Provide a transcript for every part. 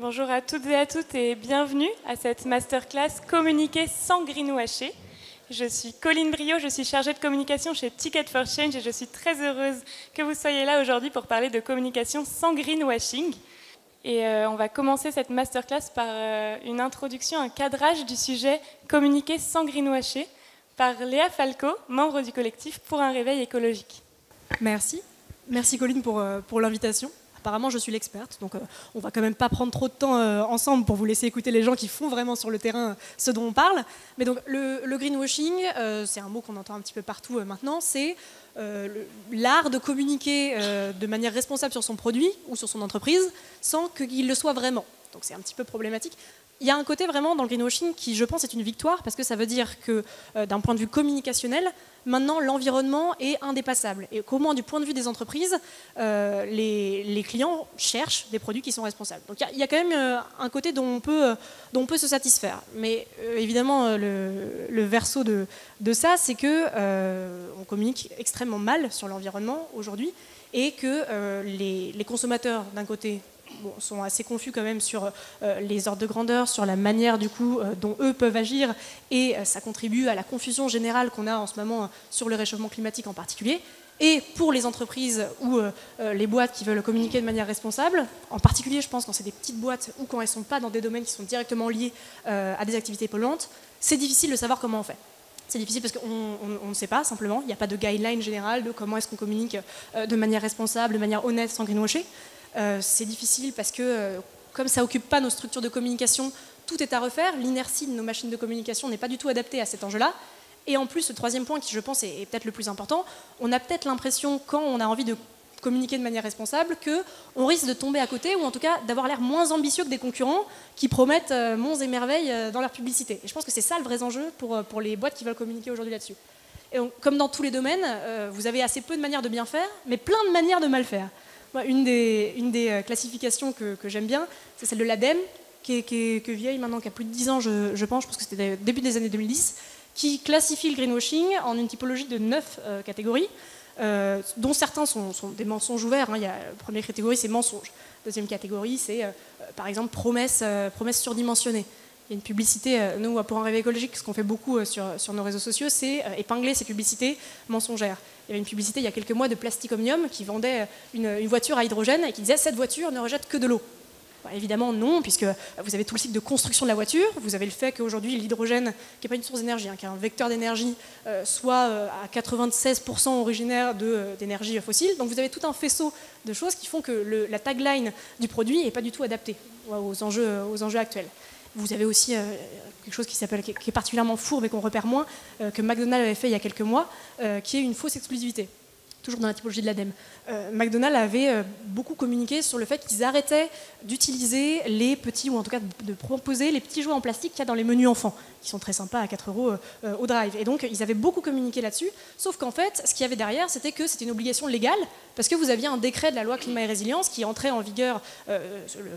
Bonjour à toutes et à toutes et bienvenue à cette masterclass Communiquer sans greenwasher. Je suis Colline Brio, je suis chargée de communication chez Ticket for Change et je suis très heureuse que vous soyez là aujourd'hui pour parler de communication sans greenwashing. Et on va commencer cette masterclass par une introduction, un cadrage du sujet Communiquer sans greenwasher par Léa Falco, membre du collectif Pour un réveil écologique. Merci. Merci Colline pour l'invitation. Apparemment, je suis l'experte, donc on va quand même pas prendre trop de temps ensemble pour vous laisser écouter les gens qui font vraiment sur le terrain ce dont on parle. Mais donc le greenwashing, c'est un mot qu'on entend un petit peu partout maintenant, c'est l'art de communiquer de manière responsable sur son produit ou sur son entreprise sans qu'il le soit vraiment. Donc c'est un petit peu problématique. Il y a un côté vraiment dans le greenwashing qui, je pense, est une victoire parce que ça veut dire que d'un point de vue communicationnel, maintenant l'environnement est indépassable. Et qu'au moins du point de vue des entreprises, les clients cherchent des produits qui sont responsables. Donc il y a quand même un côté dont on peut se satisfaire. Mais évidemment, le verso de ça, c'est qu'on communique extrêmement mal sur l'environnement aujourd'hui et que les consommateurs, d'un côté, sont assez confus quand même sur les ordres de grandeur, sur la manière du coup dont eux peuvent agir et ça contribue à la confusion générale qu'on a en ce moment sur le réchauffement climatique en particulier. Et pour les entreprises ou les boîtes qui veulent communiquer de manière responsable, en particulier je pense quand c'est des petites boîtes ou quand elles ne sont pas dans des domaines qui sont directement liés à des activités polluantes, c'est difficile de savoir comment on fait. C'est difficile parce qu'on ne sait pas simplement, il n'y a pas de guideline générale de comment est-ce qu'on communique de manière responsable, de manière honnête, sans greenwasher. C'est difficile parce que, comme ça n'occupe pas nos structures de communication, tout est à refaire. L'inertie de nos machines de communication n'est pas du tout adaptée à cet enjeu-là. Et en plus, le troisième point qui, je pense, est peut-être le plus important, on a peut-être l'impression, quand on a envie de communiquer de manière responsable, qu'on risque de tomber à côté, ou en tout cas d'avoir l'air moins ambitieux que des concurrents qui promettent monts et merveilles dans leur publicité. Et je pense que c'est ça le vrai enjeu pour les boîtes qui veulent communiquer aujourd'hui là-dessus. Et donc, comme dans tous les domaines, vous avez assez peu de manières de bien faire, mais plein de manières de mal faire. Une des classifications que j'aime bien, c'est celle de l'ADEME, qui est vieille maintenant, qui a plus de 10 ans, je pense que c'était début des années 2010, qui classifie le greenwashing en une typologie de 9 catégories, dont certains sont des mensonges ouverts. La première catégorie, c'est mensonges. Deuxième catégorie, c'est par exemple promesses surdimensionnées. Il y a une publicité, nous, pour un réveil écologique, ce qu'on fait beaucoup sur nos réseaux sociaux, c'est épingler ces publicités mensongères. Il y avait une publicité il y a quelques mois de Plastic Omnium qui vendait une voiture à hydrogène et qui disait « cette voiture ne rejette que de l'eau ». Évidemment non, puisque vous avez tout le cycle de construction de la voiture, vous avez le fait qu'aujourd'hui l'hydrogène, qui n'est pas une source d'énergie, qui est un vecteur d'énergie, soit à 96% originaire d'énergie fossile. Donc vous avez tout un faisceau de choses qui font que la tagline du produit n'est pas du tout adaptée aux enjeux actuels. Vous avez aussi quelque chose qui est particulièrement fourbe et qu'on repère moins, que McDonald's avait fait il y a quelques mois, qui est une fausse exclusivité. Toujours dans la typologie de l'ADEME. McDonald's avait beaucoup communiqué sur le fait qu'ils arrêtaient d'utiliser les petits, ou en tout cas de proposer les petits jouets en plastique qu'il y a dans les menus enfants, qui sont très sympas à 4 € au drive. Et donc, ils avaient beaucoup communiqué là-dessus, sauf qu'en fait, ce qu'il y avait derrière, c'était que c'était une obligation légale, parce que vous aviez un décret de la loi climat et résilience qui entrait en vigueur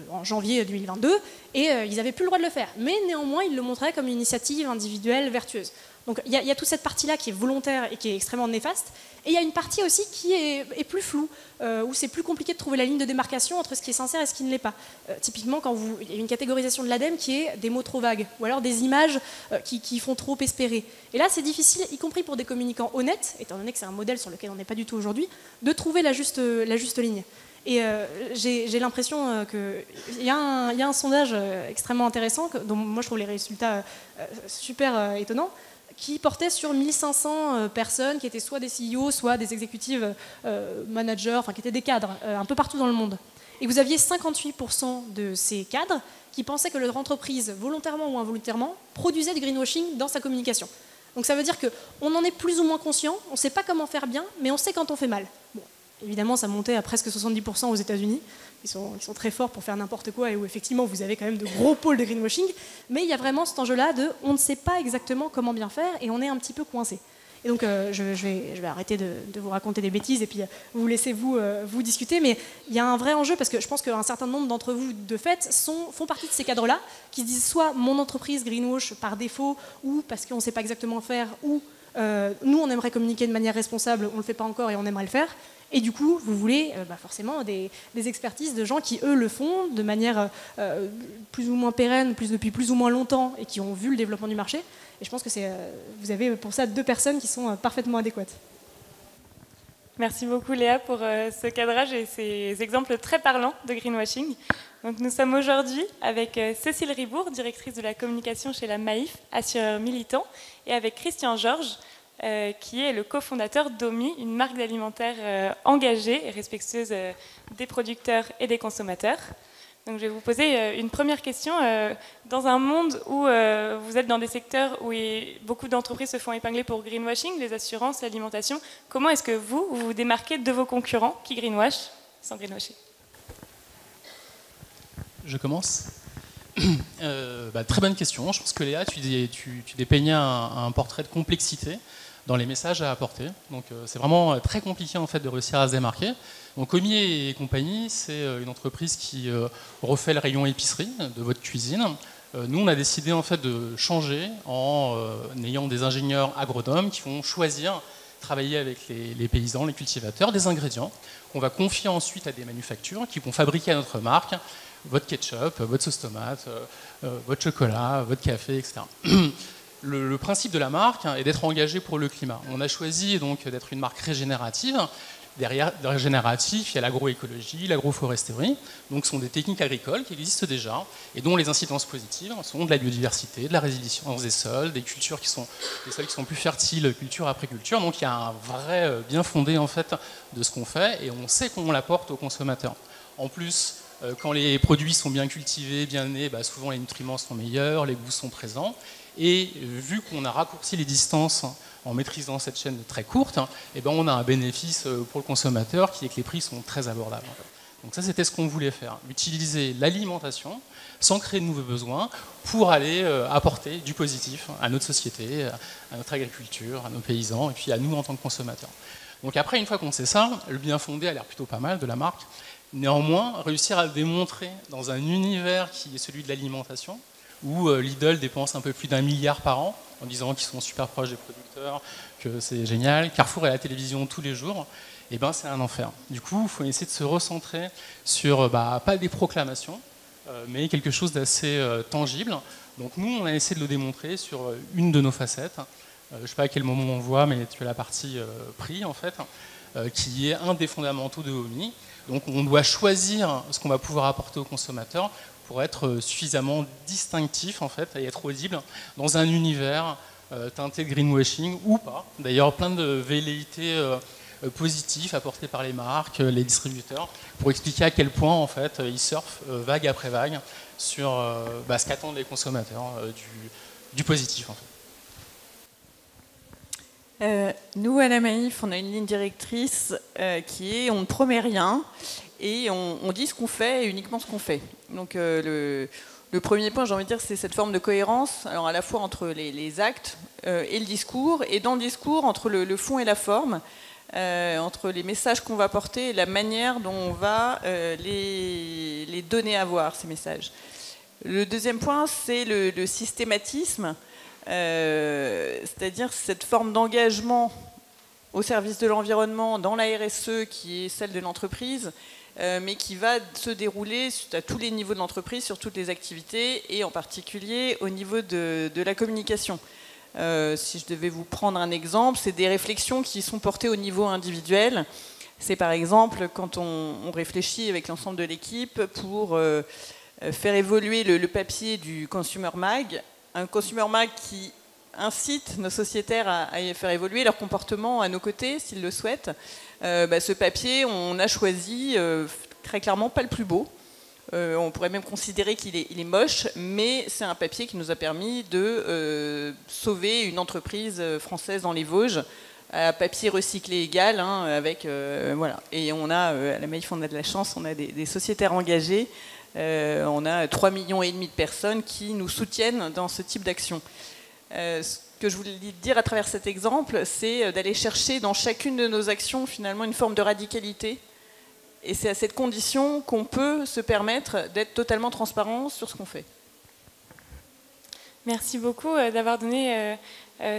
en janvier 2022, et ils n'avaient plus le droit de le faire. Mais néanmoins, ils le montraient comme une initiative individuelle vertueuse. Donc il y a toute cette partie-là qui est volontaire et qui est extrêmement néfaste. Et il y a une partie aussi qui est plus floue, où c'est plus compliqué de trouver la ligne de démarcation entre ce qui est sincère et ce qui ne l'est pas. Typiquement, il y a une catégorisation de l'ADEME qui est des mots trop vagues, ou alors des images qui font trop espérer. Et là, c'est difficile, y compris pour des communicants honnêtes, étant donné que c'est un modèle sur lequel on n'est pas du tout aujourd'hui, de trouver la juste ligne. Et j'ai l'impression qu'il y a un sondage extrêmement intéressant, dont moi je trouve les résultats super étonnants, qui portait sur 1500 personnes qui étaient soit des CEO, soit des exécutifs managers, enfin qui étaient des cadres un peu partout dans le monde. Et vous aviez 58% de ces cadres qui pensaient que leur entreprise, volontairement ou involontairement, produisait du greenwashing dans sa communication. Donc ça veut dire qu'on en est plus ou moins conscient, on ne sait pas comment faire bien, mais on sait quand on fait mal. Bon, évidemment, ça montait à presque 70% aux États-Unis. Ils sont très forts pour faire n'importe quoi et où effectivement vous avez quand même de gros pôles de greenwashing. Mais il y a vraiment cet enjeu-là de on ne sait pas exactement comment bien faire et on est un petit peu coincé. Et donc je vais arrêter de vous raconter des bêtises et puis vous laissez vous discuter. Mais il y a un vrai enjeu parce que je pense qu'un certain nombre d'entre vous, de fait, font partie de ces cadres-là qui se disent soit mon entreprise greenwash par défaut ou parce qu'on ne sait pas exactement faire ou nous, on aimerait communiquer de manière responsable, on ne le fait pas encore et on aimerait le faire. Et du coup, vous voulez forcément des expertises de gens qui, eux, le font de manière plus ou moins pérenne, depuis plus ou moins longtemps, et qui ont vu le développement du marché. Et je pense que vous avez pour ça 2 personnes qui sont parfaitement adéquates. Merci beaucoup Léa pour ce cadrage et ces exemples très parlants de greenwashing. Donc, nous sommes aujourd'hui avec Cécile Ribourg, directrice de la communication chez la Maïf, assureur militant, et avec Christian Georges, qui est le cofondateur d'OMI, une marque d'alimentaire engagée et respectueuse des producteurs et des consommateurs. Donc, je vais vous poser une première question. Dans un monde où vous êtes dans des secteurs où beaucoup d'entreprises se font épingler pour greenwashing, les assurances, l'alimentation, comment est-ce que vous vous démarquez de vos concurrents qui greenwash sans greenwasher? Je commence. Très bonne question. Je pense que Léa, tu dépeignais un portrait de complexité dans les messages à apporter. Donc c'est vraiment très compliqué en fait de réussir à se démarquer. Donc Omi et compagnie, c'est une entreprise qui refait le rayon épicerie de votre cuisine. Nous, on a décidé en fait de changer en ayant des ingénieurs agronomes qui vont choisir travailler avec les paysans, les cultivateurs, des ingrédients qu'on va confier ensuite à des manufactures qui vont fabriquer à notre marque votre ketchup, votre sauce tomate, votre chocolat, votre café, etc. Le principe de la marque est d'être engagé pour le climat. On a choisi donc d'être une marque régénérative. Derrière le régénératif, il y a l'agroécologie, l'agroforesterie. Donc, ce sont des techniques agricoles qui existent déjà et dont les incidences positives sont de la biodiversité, de la résilience des sols, des cultures qui sont des sols qui sont plus fertiles, culture après culture. Donc, il y a un vrai bien fondé en fait de ce qu'on fait et on sait qu'on l'apporte aux consommateurs. En plus, quand les produits sont bien cultivés, bien nés, souvent les nutriments sont meilleurs, les goûts sont présents. Et vu qu'on a raccourci les distances en maîtrisant cette chaîne très courte, on a un bénéfice pour le consommateur qui est que les prix sont très abordables. Donc ça, c'était ce qu'on voulait faire, utiliser l'alimentation sans créer de nouveaux besoins pour aller apporter du positif à notre société, à notre agriculture, à nos paysans et puis à nous en tant que consommateurs. Donc après, une fois qu'on sait ça, le bien fondé a l'air plutôt pas mal de la marque. Néanmoins, réussir à le démontrer dans un univers qui est celui de l'alimentation, où Lidl dépense un peu plus d'1 milliard par an, en disant qu'ils sont super proches des producteurs, que c'est génial. Carrefour est à la télévision tous les jours, c'est un enfer. Du coup, il faut essayer de se recentrer sur, pas des proclamations, mais quelque chose d'assez tangible. Donc nous, on a essayé de le démontrer sur une de nos facettes. Je ne sais pas à quel moment on le voit, mais tu as la partie prix, en fait, qui est un des fondamentaux de Omi. Donc on doit choisir ce qu'on va pouvoir apporter aux consommateurs pour être suffisamment distinctif en fait, et être audible dans un univers teinté de greenwashing ou pas. D'ailleurs, plein de velléités positives apportées par les marques, les distributeurs, pour expliquer à quel point en fait ils surfent vague après vague sur ce qu'attendent les consommateurs du positif en fait. Nous, à la Maïf, on a une ligne directrice qui est on ne promet rien et on dit ce qu'on fait et uniquement ce qu'on fait. Donc le premier point, j'ai envie de dire, c'est cette forme de cohérence, alors à la fois entre les actes et le discours, et dans le discours, entre le fond et la forme, entre les messages qu'on va porter et la manière dont on va les donner à voir, ces messages. Le deuxième point, c'est le systématisme. C'est-à-dire cette forme d'engagement au service de l'environnement dans la RSE qui est celle de l'entreprise, mais qui va se dérouler à tous les niveaux de l'entreprise, sur toutes les activités et en particulier au niveau de la communication. Si je devais vous prendre un exemple, c'est des réflexions qui sont portées au niveau individuel. C'est par exemple quand on réfléchit avec l'ensemble de l'équipe pour faire évoluer le papier du Consumer Mag, un Consumer Mag qui incite nos sociétaires à faire évoluer leur comportement à nos côtés, s'ils le souhaitent. Ce papier, on a choisi très clairement pas le plus beau. On pourrait même considérer qu'il est moche, mais c'est un papier qui nous a permis de sauver une entreprise française dans les Vosges, à papier recyclé égal, avec voilà. Et on a, à la Maïf, on a de la chance, on a des sociétaires engagés. On a 3,5 millions de personnes qui nous soutiennent dans ce type d'action. Ce que je voulais dire à travers cet exemple, c'est d'aller chercher dans chacune de nos actions finalement une forme de radicalité. Et c'est à cette condition qu'on peut se permettre d'être totalement transparent sur ce qu'on fait. Merci beaucoup d'avoir donné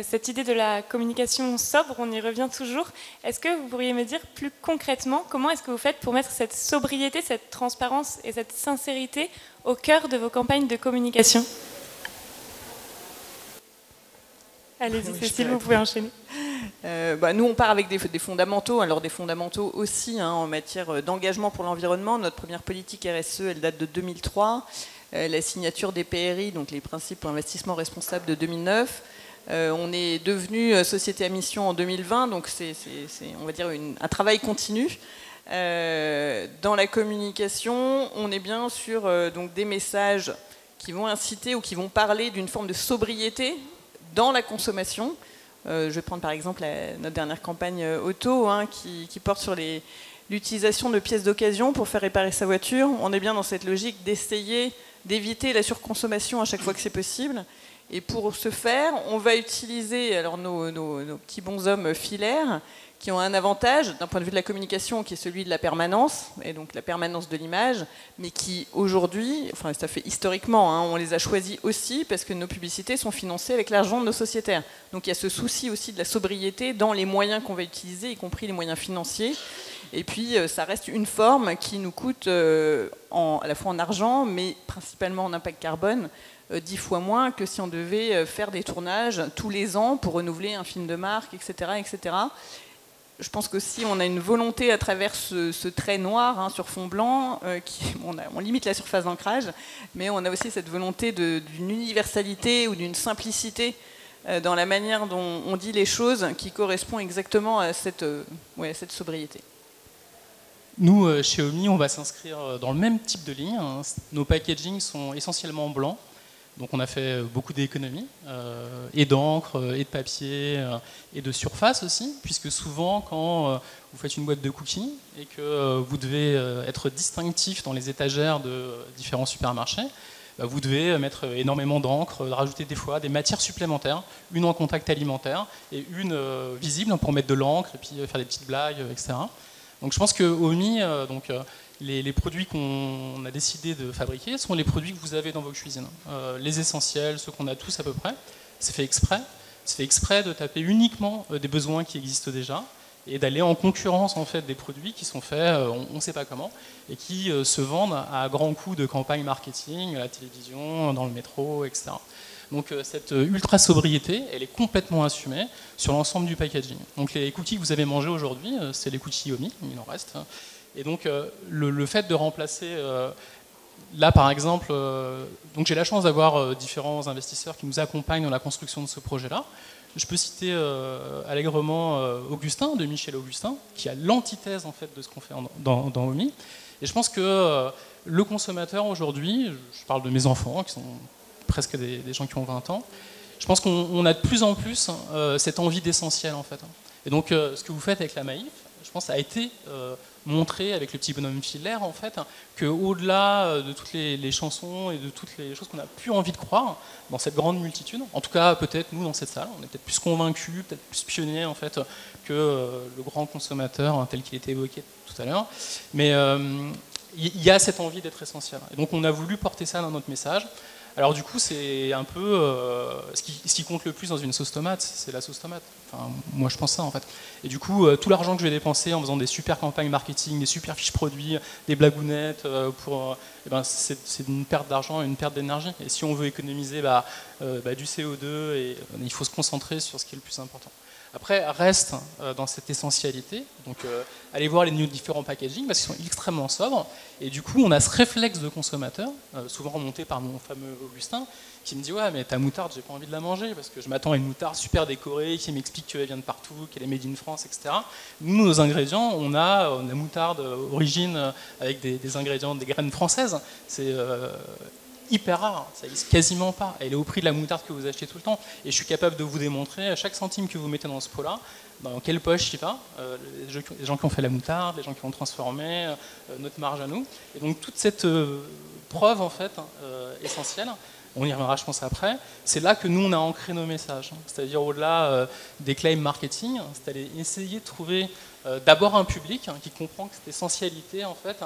cette idée de la communication sobre, on y revient toujours. Est-ce que vous pourriez me dire plus concrètement comment est-ce que vous faites pour mettre cette sobriété, cette transparence et cette sincérité au cœur de vos campagnes de communication? Allez-y, Cécile, vous pouvez enchaîner. Nous, on part avec des fondamentaux, alors des fondamentaux aussi en matière d'engagement pour l'environnement. Notre première politique RSE, elle date de 2003. La signature des PRI, donc les principes pour investissement responsable de 2009. On est devenu société à mission en 2020, donc c'est on va dire un travail continu. Dans la communication, on est bien sur donc des messages qui vont inciter ou qui vont parler d'une forme de sobriété dans la consommation. Je vais prendre par exemple notre dernière campagne auto qui porte sur l'utilisation de pièces d'occasion pour faire réparer sa voiture. On est bien dans cette logique d'essayer d'éviter la surconsommation à chaque fois que c'est possible. Et pour ce faire, on va utiliser alors nos petits bonshommes filaires qui ont un avantage d'un point de vue de la communication qui est celui de la permanence, et donc la permanence de l'image, mais qui aujourd'hui, enfin ça fait historiquement, on les a choisis aussi parce que nos publicités sont financées avec l'argent de nos sociétaires. Donc il y a ce souci aussi de la sobriété dans les moyens qu'on va utiliser, y compris les moyens financiers. Et puis ça reste une forme qui nous coûte à la fois en argent, mais principalement en impact carbone, 10 fois moins que si on devait faire des tournages tous les ans pour renouveler un film de marque, etc. etc. Je pense qu'aussi on a une volonté à travers ce trait noir sur fond blanc, on limite la surface d'ancrage, mais on a aussi cette volonté d'une universalité ou d'une simplicité dans la manière dont on dit les choses qui correspond exactement à cette sobriété. Nous, chez OMI, on va s'inscrire dans le même type de ligne. Nos packagings sont essentiellement blancs. Donc on a fait beaucoup d'économies, et d'encre, et de papier, et de surface aussi, puisque souvent quand vous faites une boîte de cookies et que vous devez être distinctif dans les étagères de différents supermarchés, vous devez mettre énormément d'encre, rajouter des fois des matières supplémentaires, une en contact alimentaire et une visible pour mettre de l'encre et puis faire des petites blagues, etc. Donc je pense que OMI, les produits qu'on a décidé de fabriquer sont les produits que vous avez dans vos cuisines. Les essentiels, ceux qu'on a tous à peu près, c'est fait exprès. C'est fait exprès de taper uniquement des besoins qui existent déjà et d'aller en concurrence en fait des produits qui sont faits on ne sait pas comment et qui se vendent à grands coups de campagne marketing, à la télévision, dans le métro, etc. Donc cette ultra sobriété, elle est complètement assumée sur l'ensemble du packaging. Donc les cookies que vous avez mangés aujourd'hui, c'est les cookies OMI, il en reste. Et donc le fait de remplacer, là par exemple, donc j'ai la chance d'avoir différents investisseurs qui nous accompagnent dans la construction de ce projet-là. Je peux citer allègrement Augustin, de Michel Augustin, qui a l'antithèse en fait de ce qu'on fait dans OMI. Et je pense que le consommateur aujourd'hui, je parle de mes enfants qui sont presque des gens qui ont 20 ans, je pense qu'on a de plus en plus cette envie d'essentiel en fait. Et donc ce que vous faites avec la Maïf, je pense ça a été montré avec le petit bonhomme filaire en fait, qu'au-delà de toutes les chansons et de toutes les choses qu'on a plus envie de croire dans cette grande multitude, en tout cas peut-être nous dans cette salle, on est peut-être plus convaincus, peut-être plus pionniers en fait que le grand consommateur tel qu'il était évoqué tout à l'heure, mais il y a cette envie d'être essentiel. Et donc on a voulu porter ça dans notre message. Alors du coup, c'est un peu ce qui compte le plus dans une sauce tomate, c'est la sauce tomate. Enfin, moi, je pense ça en fait. Et du coup, tout l'argent que je vais dépenser en faisant des super campagnes marketing, des super fiches produits, des blagounettes, c'est une perte d'argent, une perte d'énergie. Et si on veut économiser du CO2, il faut se concentrer sur ce qui est le plus important. Après, reste dans cette essentialité, donc allez voir les différents packaging parce qu'ils sont extrêmement sobres, et du coup on a ce réflexe de consommateur, souvent remonté par mon fameux Augustin, qui me dit ouais mais ta moutarde j'ai pas envie de la manger parce que je m'attends à une moutarde super décorée qui m'explique qu'elle vient de partout, qu'elle est made in France, etc. Nous, nos ingrédients, on a moutarde origine avec des ingrédients, des graines françaises, c'est hyper rare, ça n'existe quasiment pas. Elle est au prix de la moutarde que vous achetez tout le temps. Et je suis capable de vous démontrer à chaque centime que vous mettez dans ce pot-là, dans quelle poche il va, les gens qui ont fait la moutarde, les gens qui l'ont transformé, notre marge à nous. Et donc toute cette preuve en fait essentielle, on y reviendra je pense après, c'est là que nous on a ancré nos messages. C'est-à-dire au-delà des claims marketing, c'est d'aller essayer de trouver d'abord un public qui comprend que cette essentialité en fait,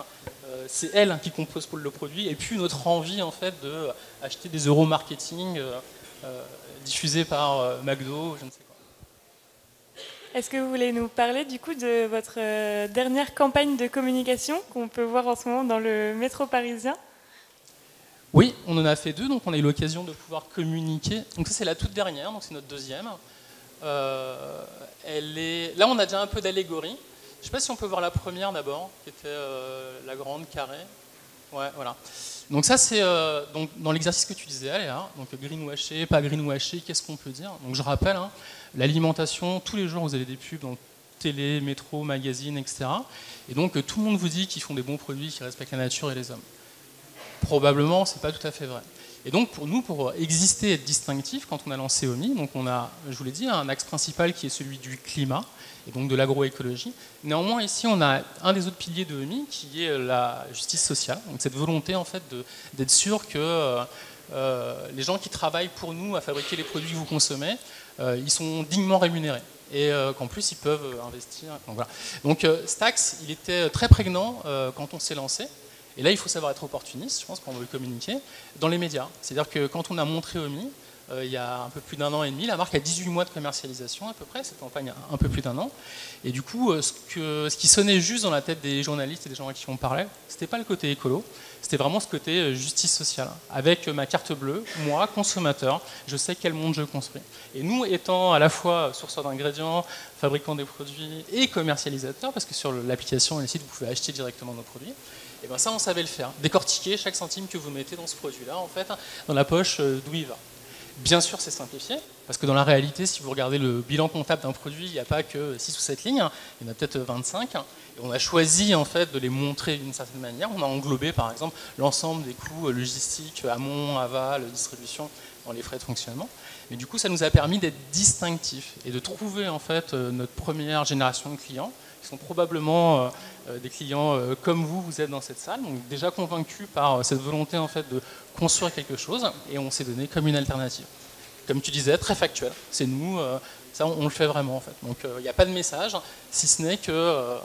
c'est elle qui compose le produit, et puis notre envie en fait de acheter des euros marketing diffusé par McDo, je ne sais quoi. Est-ce que vous voulez nous parler du coup de votre dernière campagne de communication qu'on peut voir en ce moment dans le métro parisien? Oui, on en a fait 2, donc on a eu l'occasion de pouvoir communiquer. Donc ça c'est la toute dernière, donc c'est notre deuxième. Là on a déjà un peu d'allégorie. Je ne sais pas si on peut voir la première d'abord, qui était la grande carrée. Ouais, voilà. Donc ça c'est donc dans l'exercice que tu disais, Léa, donc greenwasher, pas greenwasher, qu'est-ce qu'on peut dire? Donc je rappelle, hein, l'alimentation, tous les jours vous avez des pubs dans télé, métro, magazine, etc. Et donc tout le monde vous dit qu'ils font des bons produits, qui respectent la nature et les hommes. Probablement, c'est pas tout à fait vrai. Et donc pour nous, pour exister et être distinctif, quand on a lancé OMI, donc on a, je vous l'ai dit, un axe principal qui est celui du climat et donc de l'agroécologie. Néanmoins, ici, on a un des autres piliers de OMI qui est la justice sociale. Donc cette volonté en fait d'être sûr que les gens qui travaillent pour nous à fabriquer les produits que vous consommez, ils sont dignement rémunérés. Et qu'en plus ils peuvent investir. Donc, voilà. Donc cet axe, il était très prégnant quand on s'est lancé. Et là, il faut savoir être opportuniste, je pense, quand on veut communiquer, dans les médias. C'est-à-dire que quand on a montré OMI, il y a un peu plus d'1 an et demi, la marque a 18 mois de commercialisation à peu près, cette campagne a un peu plus d'1 an. Et du coup, ce qui sonnait juste dans la tête des journalistes et des gens à qui on parlait, c'était pas le côté écolo, c'était vraiment ce côté justice sociale. Avec ma carte bleue, moi, consommateur, je sais quel monde je construis. Et nous, étant à la fois sourceurs d'ingrédients, fabricants des produits et commercialisateurs, parce que sur l'application et le site, vous pouvez acheter directement nos produits, et bien ça, on savait le faire. Décortiquer chaque centime que vous mettez dans ce produit-là, en fait, dans la poche d'où il va. Bien sûr, c'est simplifié, parce que dans la réalité, si vous regardez le bilan comptable d'un produit, il n'y a pas que 6 ou 7 lignes, il y en a peut-être 25. Et on a choisi en fait, de les montrer d'une certaine manière. On a englobé, par exemple, l'ensemble des coûts logistiques, amont, aval, distribution, dans les frais de fonctionnement. Mais du coup, ça nous a permis d'être distinctifs et de trouver en fait, notre première génération de clients, qui sont probablement des clients comme vous êtes dans cette salle, donc déjà convaincus par cette volonté en fait, de construire quelque chose, et on s'est donné comme une alternative. Comme tu disais, très factuel. C'est nous, ça on le fait vraiment en fait. Donc il n'y a pas de message, si ce n'est qu'on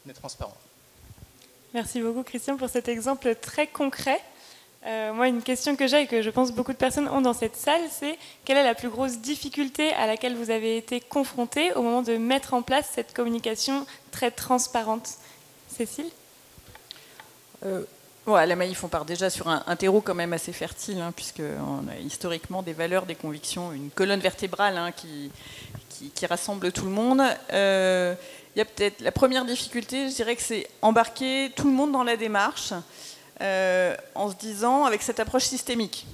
est transparent. Merci beaucoup Christian pour cet exemple très concret. Moi, une question que j'ai et que je pense beaucoup de personnes ont dans cette salle, c'est quelle est la plus grosse difficulté à laquelle vous avez été confrontés au moment de mettre en place cette communication très transparente? Cécile? La Maïf, on part déjà sur un terreau quand même assez fertile, hein, puisqu'on a historiquement des valeurs, des convictions, une colonne vertébrale hein, qui rassemble tout le monde. Il y a peut-être la première difficulté, je dirais que c'est embarquer tout le monde dans la démarche, en se disant, avec cette approche systémique,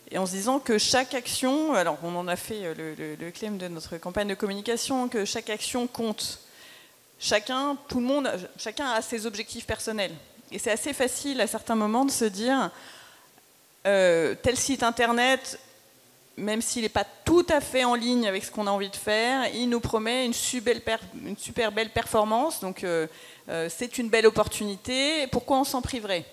et en se disant que chaque action, alors on en a fait le claim de notre campagne de communication, que chaque action compte. Chacun a ses objectifs personnels. Et c'est assez facile à certains moments de se dire, tel site internet, même s'il n'est pas tout à fait en ligne avec ce qu'on a envie de faire, il nous promet une super belle performance, donc c'est une belle opportunité, pourquoi on s'en priverait?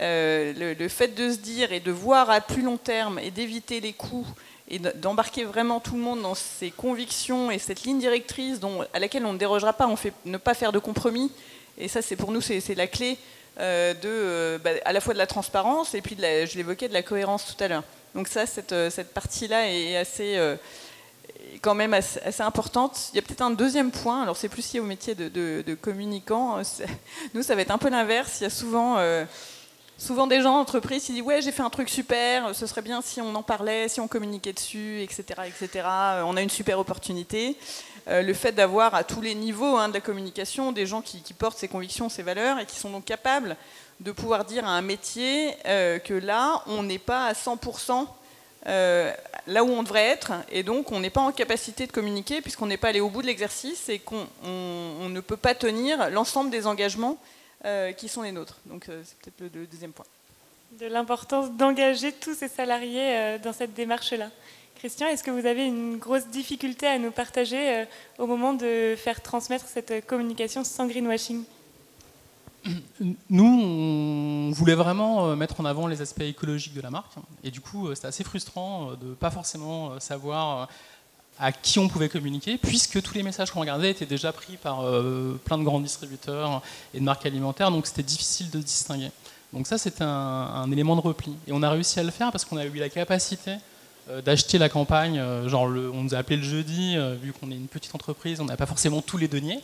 Le fait de se dire et de voir à plus long terme et d'éviter les coûts et d'embarquer vraiment tout le monde dans ses convictions et cette ligne directrice à laquelle on ne dérogera pas, ne pas faire de compromis, et ça c'est pour nous c'est la clé à la fois de la transparence et puis je l'évoquais, de la cohérence tout à l'heure. Donc ça, cette partie-là est quand même assez importante. Il y a peut-être un deuxième point, alors c'est plus lié au métier de communicant. Nous, ça va être un peu l'inverse. Il y a souvent des gens, entreprises, qui disent « Ouais, j'ai fait un truc super, ce serait bien si on en parlait, si on communiquait dessus, etc. etc. On a une super opportunité. » Le fait d'avoir à tous les niveaux de la communication des gens qui portent ces convictions, ces valeurs, et qui sont donc capables de pouvoir dire à un métier que là, on n'est pas à 100% là où on devrait être, et donc on n'est pas en capacité de communiquer puisqu'on n'est pas allé au bout de l'exercice et qu'on ne peut pas tenir l'ensemble des engagements qui sont les nôtres. Donc c'est peut-être le deuxième point. De l'importance d'engager tous ces salariés dans cette démarche-là. Christian, est-ce que vous avez une grosse difficulté à nous partager au moment de faire transmettre cette communication sans greenwashing? Nous, on voulait vraiment mettre en avant les aspects écologiques de la marque. Et du coup, c'était assez frustrant de ne pas forcément savoir à qui on pouvait communiquer, puisque tous les messages qu'on regardait étaient déjà pris par plein de grands distributeurs et de marques alimentaires, donc c'était difficile de distinguer. Donc ça, c'était un élément de repli. Et on a réussi à le faire parce qu'on a eu la capacité d'acheter la campagne, genre on nous a appelé le jeudi, vu qu'on est une petite entreprise, on n'a pas forcément tous les deniers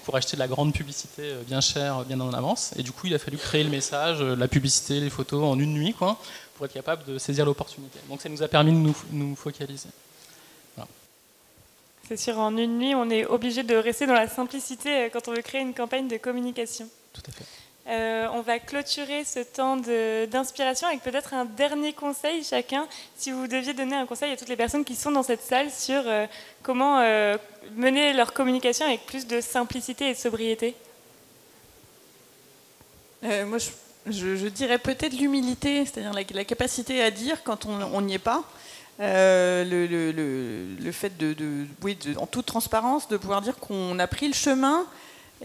pour acheter de la grande publicité bien chère, bien en avance. Et du coup, il a fallu créer le message, la publicité, les photos en une nuit, quoi, pour être capable de saisir l'opportunité. Donc ça nous a permis de nous focaliser. Voilà. C'est sûr, en une nuit, on est obligé de rester dans la simplicité quand on veut créer une campagne de communication. Tout à fait. On va clôturer ce temps d'inspiration avec peut-être un dernier conseil chacun. Si vous deviez donner un conseil à toutes les personnes qui sont dans cette salle sur comment mener leur communication avec plus de simplicité et de sobriété. Moi, je dirais peut-être l'humilité, c'est-à-dire la capacité à dire quand on n'y est pas. Le fait en toute transparence, de pouvoir dire qu'on a pris le chemin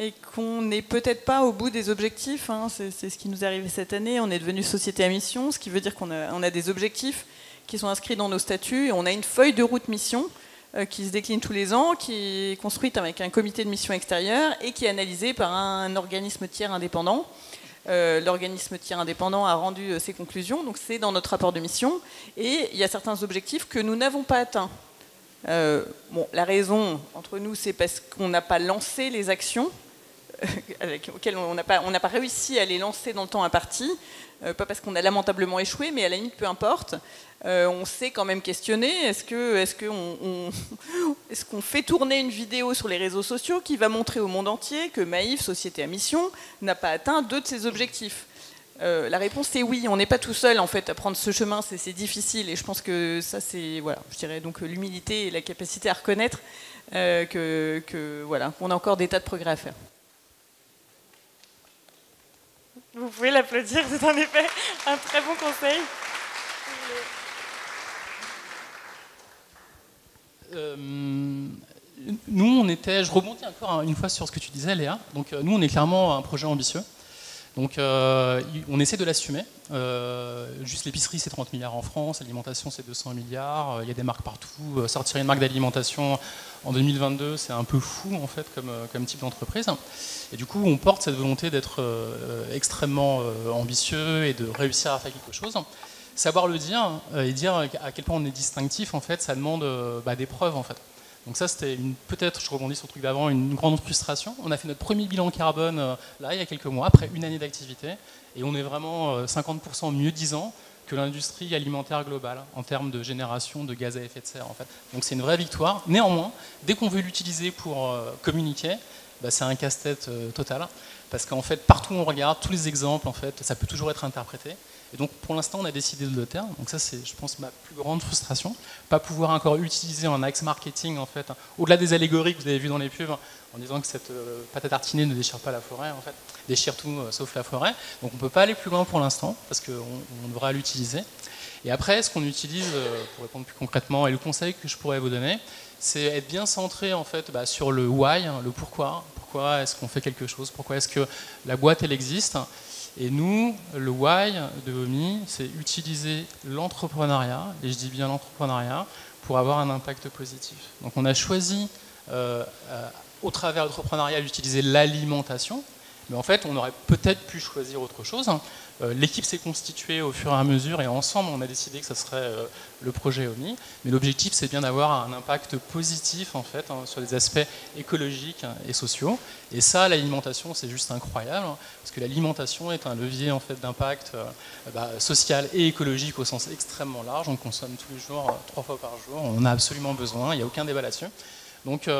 et qu'on n'est peut-être pas au bout des objectifs. Hein. C'est ce qui nous est arrivé cette année. On est devenu société à mission, ce qui veut dire qu'on a des objectifs qui sont inscrits dans nos statuts. Et on a une feuille de route mission qui se décline tous les ans, qui est construite avec un comité de mission extérieure et qui est analysée par un organisme tiers indépendant. L'organisme tiers indépendant a rendu ses conclusions, donc c'est dans notre rapport de mission. Et il y a certains objectifs que nous n'avons pas atteints. La raison entre nous, c'est parce qu'on n'a pas lancé les actions auxquelles on n'a pas réussi à les lancer dans le temps imparti, pas parce qu'on a lamentablement échoué, mais à la limite, peu importe. On s'est quand même questionné, est-ce qu'on fait tourner une vidéo sur les réseaux sociaux qui va montrer au monde entier que Maïf, société à mission, n'a pas atteint 2 de ses objectifs? La réponse est oui, on n'est pas tout seul en fait à prendre ce chemin, c'est difficile, et je pense que ça c'est, voilà, je dirais donc l'humilité et la capacité à reconnaître voilà, qu'on a encore des tas de progrès à faire. Vous pouvez l'applaudir, c'est en effet un très bon conseil. Nous, je rebondis encore une fois sur ce que tu disais, Léa. Donc, nous, on est clairement un projet ambitieux. Donc, on essaie de l'assumer. Juste l'épicerie, c'est 30 milliards en France. L'alimentation, c'est 200 milliards. Il y a des marques partout. Sortir une marque d'alimentation en 2022, c'est un peu fou, en fait, comme type d'entreprise. Et du coup, on porte cette volonté d'être extrêmement ambitieux et de réussir à faire quelque chose. Savoir le dire et dire à quel point on est distinctif, en fait, ça demande des preuves, en fait. Donc ça, c'était peut-être, je rebondis sur le truc d'avant, une grande frustration. On a fait notre premier bilan carbone là, il y a quelques mois, après une année d'activité, et on est vraiment 50% mieux disant que l'industrie alimentaire globale en termes de génération de gaz à effet de serre, en fait. Donc c'est une vraie victoire. Néanmoins, dès qu'on veut l'utiliser pour communiquer, c'est un casse-tête total, parce qu'en fait, partout où on regarde, tous les exemples, en fait, ça peut toujours être interprété. Et donc pour l'instant, on a décidé de le taire. Donc ça, c'est, je pense, ma plus grande frustration. Pas pouvoir encore utiliser en axe marketing, en fait, au-delà des allégories que vous avez vues dans les pubs, en disant que cette pâte à tartiner ne déchire pas la forêt, en fait, déchire tout sauf la forêt. Donc on ne peut pas aller plus loin pour l'instant, parce qu'on devra l'utiliser. Et après, ce qu'on utilise, pour répondre plus concrètement, et le conseil que je pourrais vous donner, c'est être bien centré, en fait, sur le why, le pourquoi. Pourquoi est-ce qu'on fait quelque chose? Pourquoi est-ce que la boîte, elle existe? Et nous, le why de OMI, c'est utiliser l'entrepreneuriat, et je dis bien l'entrepreneuriat, pour avoir un impact positif. Donc on a choisi, au travers de l'entrepreneuriat, d'utiliser l'alimentation, mais en fait, on aurait peut-être pu choisir autre chose. L'équipe s'est constituée au fur et à mesure, et ensemble, on a décidé que ce serait le projet OMI. Mais l'objectif, c'est bien d'avoir un impact positif, en fait, sur des aspects écologiques et sociaux. Et ça, l'alimentation, c'est juste incroyable, parce que l'alimentation est un levier, en fait, d'impact social et écologique au sens extrêmement large. On consomme tous les jours, 3 fois par jour. On en a absolument besoin, il n'y a aucun débat là-dessus. Donc,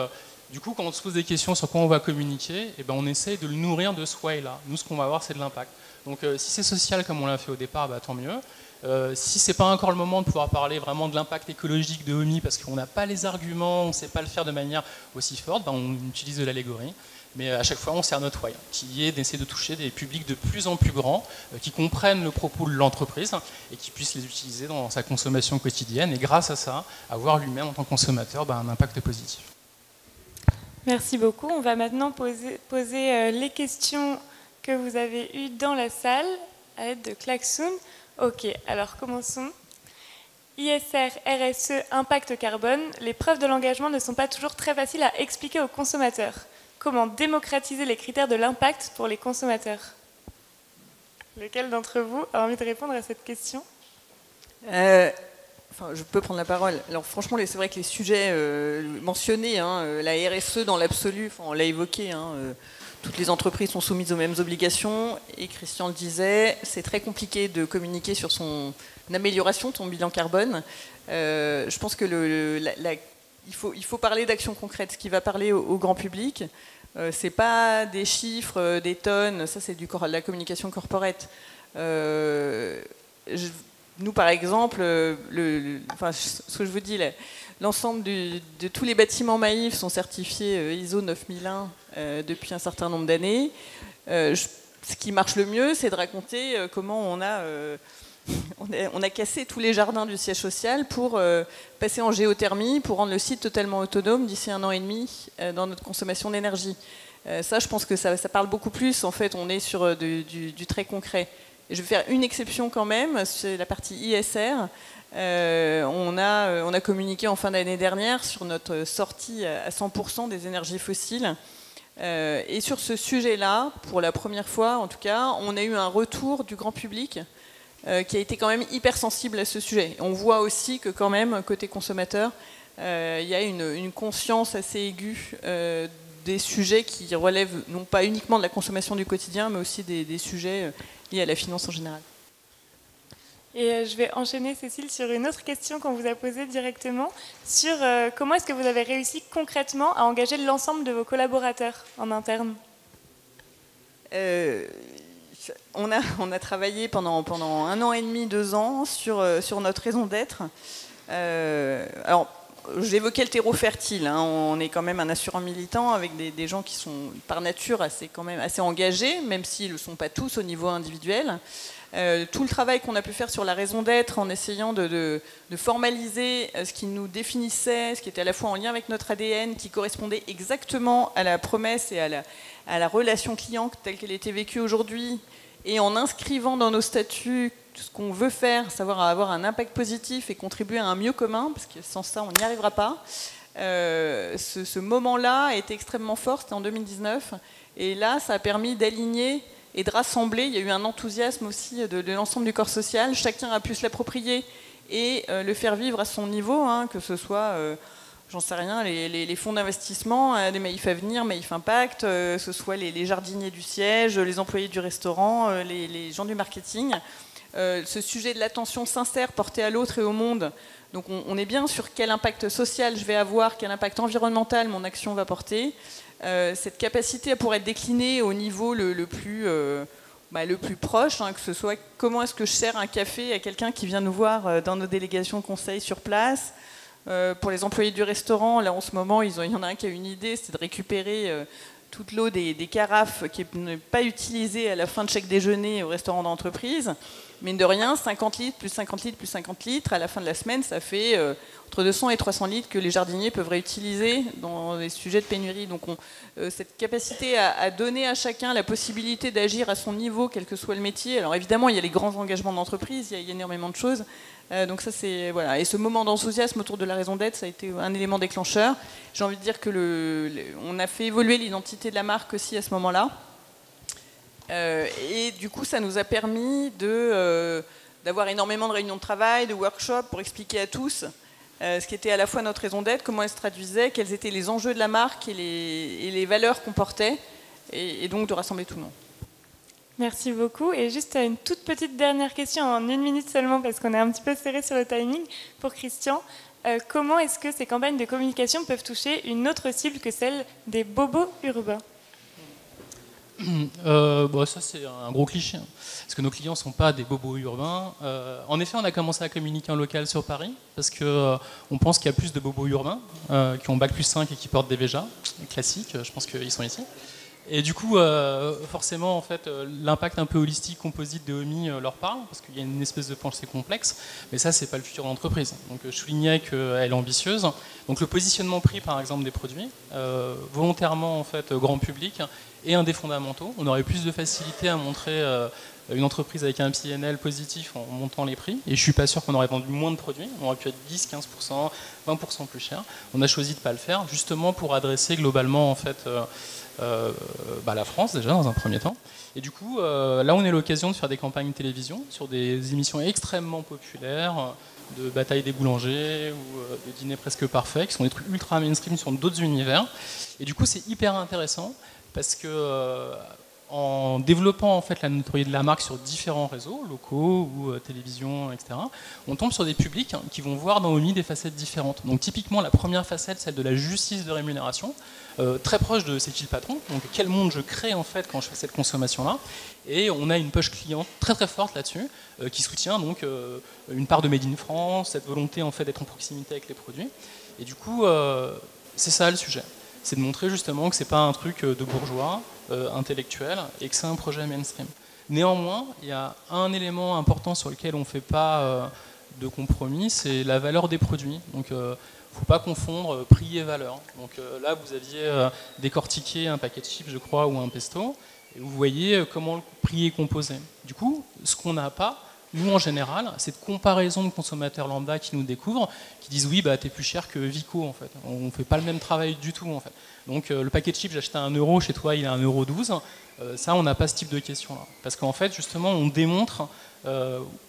du coup, quand on se pose des questions sur quoi on va communiquer, on essaye de le nourrir de ce why-là. Nous, ce qu'on va avoir, c'est de l'impact. Donc si c'est social comme on l'a fait au départ, tant mieux. Si ce n'est pas encore le moment de pouvoir parler vraiment de l'impact écologique de OMI, parce qu'on n'a pas les arguments, on ne sait pas le faire de manière aussi forte, on utilise de l'allégorie. Mais à chaque fois, on sert notre why, qui est d'essayer de toucher des publics de plus en plus grands, qui comprennent le propos de l'entreprise et qui puissent les utiliser dans sa consommation quotidienne. Et grâce à ça, avoir lui-même en tant que consommateur un impact positif. Merci beaucoup. On va maintenant poser les questions que vous avez eues dans la salle à l'aide de klaxon. Ok, alors commençons. ISR, RSE, impact carbone, les preuves de l'engagement ne sont pas toujours très faciles à expliquer aux consommateurs. Comment démocratiser les critères de l'impact pour les consommateurs? Lequel d'entre vous a envie de répondre à cette question? Enfin, je peux prendre la parole. Alors franchement, c'est vrai que les sujets mentionnés, la RSE dans l'absolu, on l'a évoqué, toutes les entreprises sont soumises aux mêmes obligations, et Christian le disait, c'est très compliqué de communiquer sur son amélioration de son bilan carbone. Je pense que il faut parler d'actions concrètes. Ce qui va parler au grand public, c'est pas des chiffres, des tonnes, ça c'est de la communication corporate. Nous, par exemple, ce que je vous dis, l'ensemble de tous les bâtiments Maïf sont certifiés ISO 9001 depuis un certain nombre d'années. Ce qui marche le mieux, c'est de raconter comment on a cassé tous les jardins du siège social pour passer en géothermie, pour rendre le site totalement autonome d'ici 1 an et demi dans notre consommation d'énergie. Ça, je pense que ça parle beaucoup plus. En fait, on est sur du très concret. Et je vais faire une exception quand même, c'est la partie ISR. On a communiqué en fin d'année dernière sur notre sortie à 100% des énergies fossiles. Et sur ce sujet-là, pour la première fois en tout cas, on a eu un retour du grand public qui a été quand même hyper sensible à ce sujet. On voit aussi que quand même, côté consommateur, il y a une conscience assez aiguë des sujets qui relèvent non pas uniquement de la consommation du quotidien, mais aussi des sujets liés à la finance en général. Et je vais enchaîner, Cécile, sur une autre question qu'on vous a posée directement, sur comment est-ce que vous avez réussi concrètement à engager l'ensemble de vos collaborateurs en interne. On a travaillé pendant 1 an et demi, 2 ans sur notre raison d'être. Alors, j'évoquais le terreau fertile. On est quand même un assurant militant avec des gens qui sont par nature quand même assez engagés, même s'ils ne le sont pas tous au niveau individuel. Tout le travail qu'on a pu faire sur la raison d'être en essayant de formaliser ce qui nous définissait, ce qui était à la fois en lien avec notre ADN, qui correspondait exactement à la promesse et à la relation client telle qu'elle était vécue aujourd'hui, et en inscrivant dans nos statuts ce qu'on veut faire, savoir avoir un impact positif et contribuer à un mieux commun, parce que sans ça on n'y arrivera pas. Ce moment-là a été extrêmement fort, c'était en 2019, et là ça a permis d'aligner et de rassembler. Il y a eu un enthousiasme aussi de l'ensemble du corps social. Chacun a pu se l'approprier et le faire vivre à son niveau, que ce soit, j'en sais rien, les fonds d'investissement, des Maïf Avenir, Maïf Impact, ce soit les jardiniers du siège, les employés du restaurant, les gens du marketing. Ce sujet de l'attention sincère portée à l'autre et au monde. Donc on est bien sur quel impact social je vais avoir, quel impact environnemental mon action va porter. Cette capacité à pouvoir être déclinée au niveau le plus proche, que ce soit comment est-ce que je sers un café à quelqu'un qui vient nous voir dans nos délégations conseils sur place. Pour les employés du restaurant, là en ce moment, il y en a un qui a une idée, c'est de récupérer toute l'eau des carafes qui n'est pas utilisée à la fin de chaque déjeuner au restaurant d'entreprise. Mine de rien, 50 litres, plus 50 litres, plus 50 litres, à la fin de la semaine, ça fait entre 200 et 300 litres que les jardiniers peuvent réutiliser dans des sujets de pénurie. Donc cette capacité à donner à chacun la possibilité d'agir à son niveau, quel que soit le métier. Alors évidemment, il y a les grands engagements d'entreprise, il y a énormément de choses. Donc ça, c'est voilà. Et ce moment d'enthousiasme autour de la raison d'être, ça a été un élément déclencheur. J'ai envie de dire que on a fait évoluer l'identité de la marque aussi à ce moment-là. Et du coup, ça nous a permis d'avoir énormément de réunions de travail, de workshops pour expliquer à tous ce qui était à la fois notre raison d'être, comment elle se traduisait, quels étaient les enjeux de la marque et les valeurs qu'on portait, et donc de rassembler tout le monde. Merci beaucoup. Et juste une toute petite dernière question en 1 minute seulement, parce qu'on est un petit peu serré sur le timing, pour Christian. Comment est-ce que ces campagnes de communication peuvent toucher une autre cible que celle des bobos urbains ? Ça c'est un gros cliché, parce que nos clients ne sont pas des bobos urbains. En effet, on a commencé à communiquer en local sur Paris, parce qu'on pense qu'il y a plus de bobos urbains qui ont Bac+5 et qui portent des Véjas, classiques, je pense qu'ils sont ici. Et du coup, forcément, en fait, l'impact un peu holistique, composite de OMI leur parle, parce qu'il y a une espèce de pensée complexe, mais ça, c'est pas le futur de l'entreprise. Donc je soulignais qu'elle est ambitieuse. Donc le positionnement prix, par exemple, des produits, volontairement, en fait, grand public, et un des fondamentaux. On aurait plus de facilité à montrer une entreprise avec un PNL positif en montant les prix, et je suis pas sûr qu'on aurait vendu moins de produits, on aurait pu être 10, 15%, 20% plus cher. On a choisi de pas le faire, justement pour adresser globalement, en fait, la France déjà dans un premier temps. Et du coup, là on a l'occasion de faire des campagnes de télévision sur des émissions extrêmement populaires, de bataille des boulangers ou de dîner presque parfait, qui sont des trucs ultra mainstream sur d'autres univers. Et du coup, c'est hyper intéressant parce que en développant en fait la notoriété de la marque sur différents réseaux, locaux ou télévision, etc., on tombe sur des publics qui vont voir dans Omi des facettes différentes. Donc typiquement, la première facette, celle de la justice de rémunération, très proche de c'est qui le patron, donc quel monde je crée en fait quand je fais cette consommation-là. Et on a une push client très très forte là-dessus, qui soutient donc une part de Made in France, cette volonté en fait d'être en proximité avec les produits. Et du coup, c'est ça le sujet. C'est de montrer justement que c'est pas un truc de bourgeois, intellectuel, et que c'est un projet mainstream. Néanmoins, il y a un élément important sur lequel on ne fait pas de compromis, c'est la valeur des produits. Donc, il ne faut pas confondre prix et valeur. Donc là, vous aviez décortiqué un paquet de chips, je crois, ou un pesto, et vous voyez comment le prix est composé. Du coup, ce qu'on n'a pas, nous en général, cette comparaison de consommateurs lambda qui nous découvrent, qui disent oui, bah, t'es plus cher que Vico en fait. On ne fait pas le même travail du tout en fait. Donc le paquet de chips, j'ai acheté à 1 €, chez toi il est à 1,12 €. Ça, on n'a pas ce type de question là. Parce qu'en fait, justement, on démontre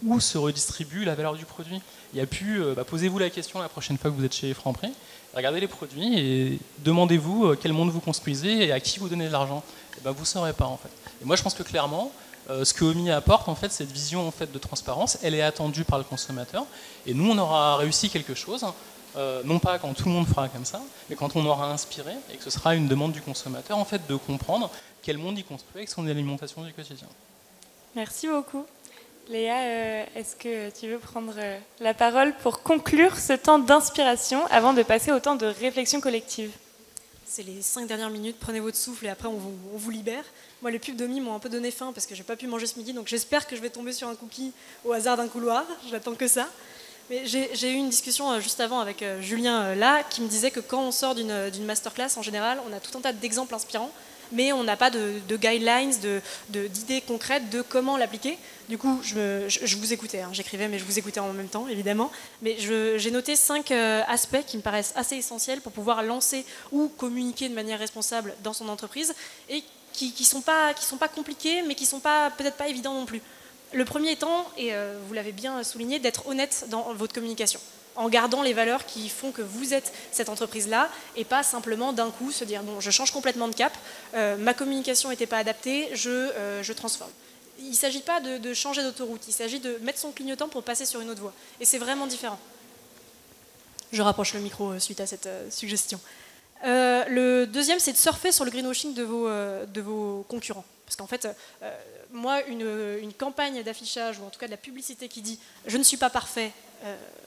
où se redistribue la valeur du produit. Il y a plus, posez-vous la question la prochaine fois que vous êtes chez Franprix, regardez les produits et demandez-vous quel monde vous construisez et à qui vous donnez de l'argent. Et ben, vous ne saurez pas en fait. Et moi, je pense que clairement, ce que Omi apporte, en fait, cette vision en fait, de transparence, elle est attendue par le consommateur. Et nous, on aura réussi quelque chose, non pas quand tout le monde fera comme ça, mais quand on aura inspiré et que ce sera une demande du consommateur en fait, de comprendre quel monde il construit avec son alimentation du quotidien. Merci beaucoup. Léa, est-ce que tu veux prendre la parole pour conclure ce temps d'inspiration avant de passer au temps de réflexion collective ? C'est les 5 dernières minutes, prenez votre souffle et après on vous libère. Moi, les pubs d'Omi m'ont un peu donné faim parce que j'ai pas pu manger ce midi, donc j'espère que je vais tomber sur un cookie au hasard d'un couloir, j'attends que ça. Mais j'ai eu une discussion juste avant avec Julien là, qui me disait que quand on sort d'une masterclass, en général, on a tout un tas d'exemples inspirants, mais on n'a pas de guidelines, d'idées concrètes de comment l'appliquer. Du coup, je vous écoutais, hein, j'écrivais, mais je vous écoutais en même temps, évidemment. Mais j'ai noté 5 aspects qui me paraissent assez essentiels pour pouvoir lancer ou communiquer de manière responsable dans son entreprise et qui sont pas compliqués, mais qui sont peut-être pas évidents non plus. Le premier étant, et vous l'avez bien souligné, d'être honnête dans votre communication, en gardant les valeurs qui font que vous êtes cette entreprise-là, et pas simplement d'un coup se dire bon, je change complètement de cap, ma communication n'était pas adaptée, je transforme. Il ne s'agit pas de changer d'autoroute, il s'agit de mettre son clignotant pour passer sur une autre voie. Et c'est vraiment différent. Je rapproche le micro suite à cette suggestion. Le deuxième, c'est de surfer sur le greenwashing de vos concurrents. Parce qu'en fait, moi, une campagne d'affichage, ou en tout cas de la publicité qui dit « je ne suis pas parfait,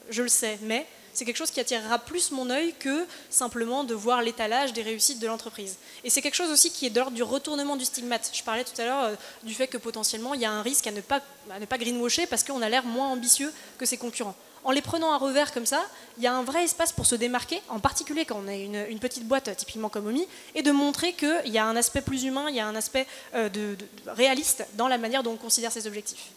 je le sais, mais », c'est quelque chose qui attirera plus mon œil que simplement de voir l'étalage des réussites de l'entreprise. Et c'est quelque chose aussi qui est de l'ordre du retournement du stigmate. Je parlais tout à l'heure du fait que potentiellement, il y a un risque à ne pas greenwasher parce qu'on a l'air moins ambitieux que ses concurrents. En les prenant à revers comme ça, il y a un vrai espace pour se démarquer, en particulier quand on a une petite boîte typiquement comme Omi, et de montrer qu'il y a un aspect plus humain, il y a un aspect réaliste dans la manière dont on considère ses objectifs.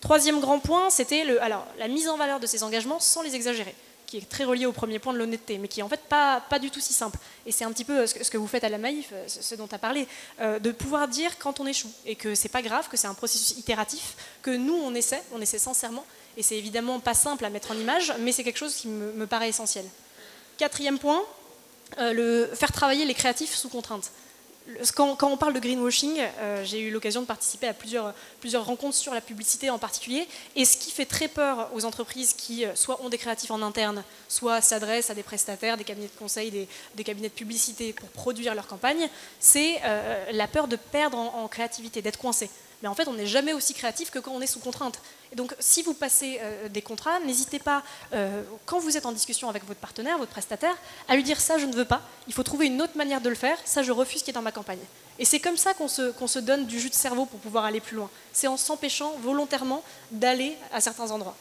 Troisième grand point, c'était la mise en valeur de ses engagements sans les exagérer, qui est très relié au premier point de l'honnêteté, mais qui est en fait pas du tout si simple. Et c'est un petit peu ce que vous faites à la Maïf, ce dont tu as parlé, de pouvoir dire quand on échoue, et que c'est pas grave, que c'est un processus itératif, que nous on essaie sincèrement, et c'est évidemment pas simple à mettre en image, mais c'est quelque chose qui me paraît essentiel. Quatrième point, faire travailler les créatifs sous contrainte. Quand on parle de greenwashing, j'ai eu l'occasion de participer à plusieurs rencontres sur la publicité en particulier, et ce qui fait très peur aux entreprises qui soit ont des créatifs en interne, soit s'adressent à des prestataires, des cabinets de conseil, des cabinets de publicité pour produire leur campagne, c'est la peur de perdre en créativité, d'être coincé. Mais en fait, on n'est jamais aussi créatif que quand on est sous contrainte. Et donc, si vous passez des contrats, n'hésitez pas, quand vous êtes en discussion avec votre partenaire, votre prestataire, à lui dire ça, je ne veux pas, il faut trouver une autre manière de le faire, ça, je refuse ce qui est dans ma campagne. Et c'est comme ça qu'on se donne du jus de cerveau pour pouvoir aller plus loin. C'est en s'empêchant volontairement d'aller à certains endroits.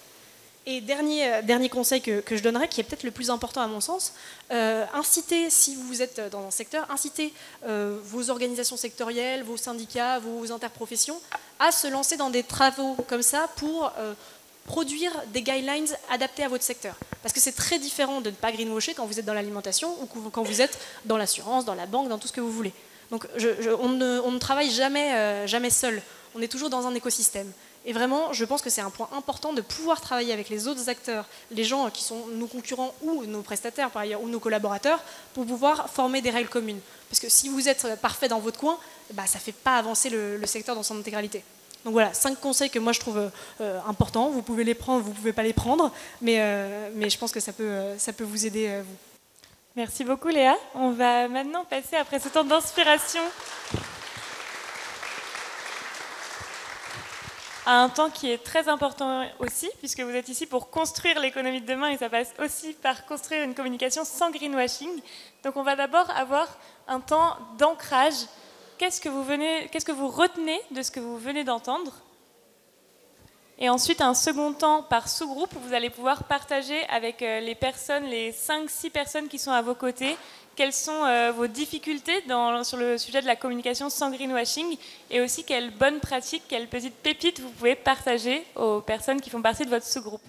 Et dernier conseil que je donnerais, qui est peut-être le plus important à mon sens, incitez, si vous êtes dans un secteur, incitez vos organisations sectorielles, vos syndicats, vos interprofessions à se lancer dans des travaux comme ça pour produire des guidelines adaptés à votre secteur. Parce que c'est très différent de ne pas greenwasher quand vous êtes dans l'alimentation ou quand vous êtes dans l'assurance, dans la banque, dans tout ce que vous voulez. Donc on ne travaille jamais seul, on est toujours dans un écosystème. Et vraiment, je pense que c'est un point important de pouvoir travailler avec les autres acteurs, les gens qui sont nos concurrents ou nos prestataires par ailleurs, ou nos collaborateurs, pour pouvoir former des règles communes. Parce que si vous êtes parfait dans votre coin, bah, ça ne fait pas avancer le secteur dans son intégralité. Donc voilà, 5 conseils que moi je trouve importants. Vous pouvez les prendre, vous ne pouvez pas les prendre, mais je pense que ça peut vous aider, vous. Merci beaucoup Léa. On va maintenant passer, après ce temps d'inspiration, à un temps qui est très important aussi, puisque vous êtes ici pour construire l'économie de demain et ça passe aussi par construire une communication sans greenwashing. Donc on va d'abord avoir un temps d'ancrage. Qu'est-ce que vous retenez de ce que vous venez d'entendre? Et ensuite, un second temps par sous-groupe, vous allez pouvoir partager avec les personnes, les 5-6 personnes qui sont à vos côtés, quelles sont vos difficultés sur le sujet de la communication sans greenwashing et aussi quelles bonnes pratiques, quelles petites pépites vous pouvez partager aux personnes qui font partie de votre sous-groupe.